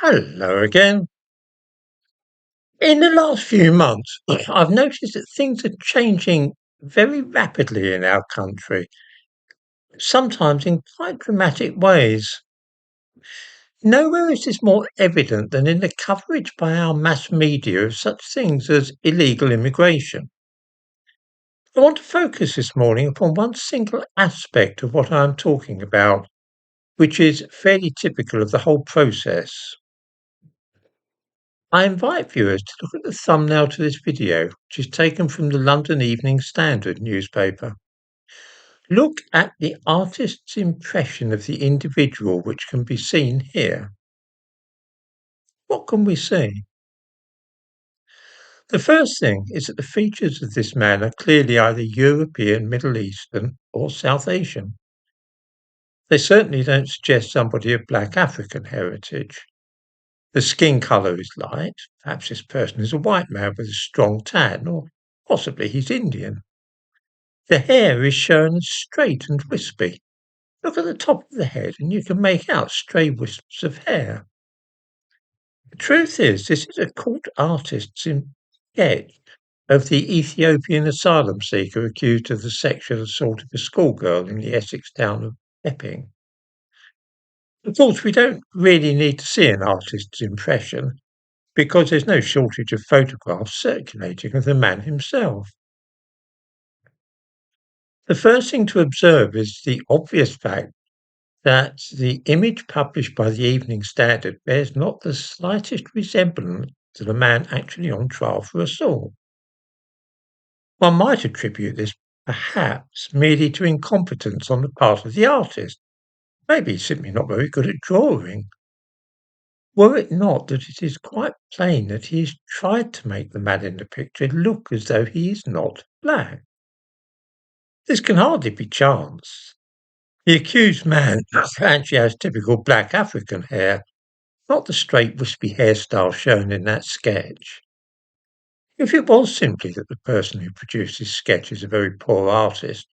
Hello again. In the last few months, I've noticed that things are changing very rapidly in our country, sometimes in quite dramatic ways. Nowhere is this more evident than in the coverage by our mass media of such things as illegal immigration. I want to focus this morning upon one single aspect of what I am talking about, which is fairly typical of the whole process. I invite viewers to look at the thumbnail to this video, which is taken from the London Evening Standard newspaper. Look at the artist's impression of the individual which can be seen here. What can we see? The first thing is that the features of this man are clearly either European, Middle Eastern, or South Asian. They certainly don't suggest somebody of black African heritage. The skin colour is light. Perhaps this person is a white man with a strong tan, or possibly he's Indian. The hair is shown as straight and wispy. Look at the top of the head and you can make out stray wisps of hair. The truth is, this is a court artist's sketch of the Ethiopian asylum-seeker accused of the sexual assault of a schoolgirl in the Essex town of Epping. Of course, we don't really need to see an artist's impression because there's no shortage of photographs circulating of the man himself. The first thing to observe is the obvious fact that the image published by the Evening Standard bears not the slightest resemblance to the man actually on trial for assault. One might attribute this perhaps merely to incompetence on the part of the artist. Maybe he's simply not very good at drawing. Were it not that it is quite plain that he has tried to make the man in the picture look as though he is not black. This can hardly be chance. The accused man actually has typical black African hair, not the straight wispy hairstyle shown in that sketch. If it was simply that the person who produced this sketch is a very poor artist,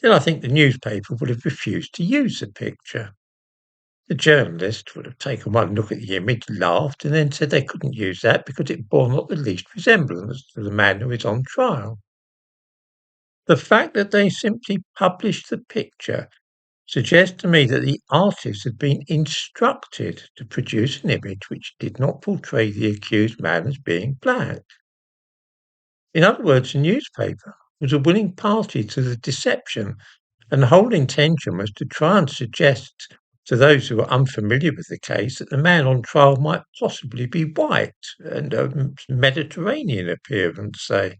then I think the newspaper would have refused to use the picture. The journalist would have taken one look at the image, laughed, and then said they couldn't use that because it bore not the least resemblance to the man who is on trial. The fact that they simply published the picture suggests to me that the artist had been instructed to produce an image which did not portray the accused man as being black. In other words, the newspaper was a willing party to the deception, and the whole intention was to try and suggest to those who were unfamiliar with the case that the man on trial might possibly be white and of Mediterranean appearance, say.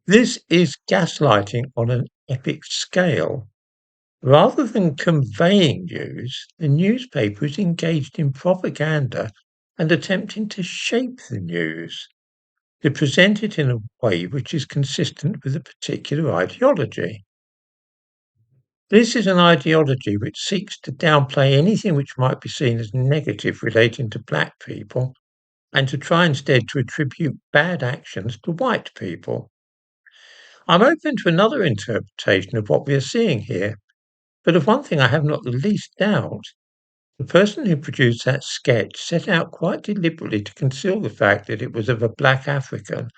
This is gaslighting on an epic scale. Rather than conveying news, the newspaper is engaged in propaganda and attempting to shape the news, to present it in a way which is consistent with a particular ideology. This is an ideology which seeks to downplay anything which might be seen as negative relating to black people and to try instead to attribute bad actions to white people. I'm open to another interpretation of what we are seeing here, but of one thing I have not the least doubt. The person who produced that sketch set out quite deliberately to conceal the fact that it was of a black African,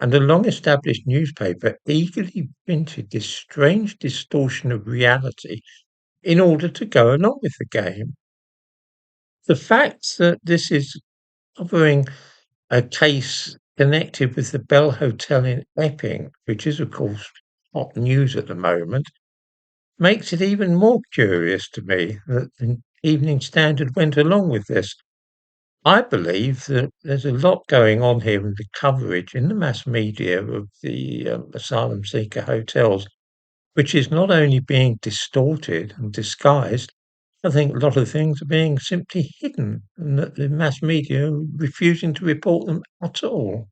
and the long-established newspaper eagerly printed this strange distortion of reality in order to go along with the game. The fact that this is covering a case connected with the Bell Hotel in Epping, which is, of course, hot news at the moment, makes it even more curious to me that the Evening Standard went along with this. I believe that there's a lot going on here in the coverage in the mass media of the asylum-seeker hotels, which is not only being distorted and disguised, I think a lot of things are being simply hidden and that the mass media are refusing to report them at all.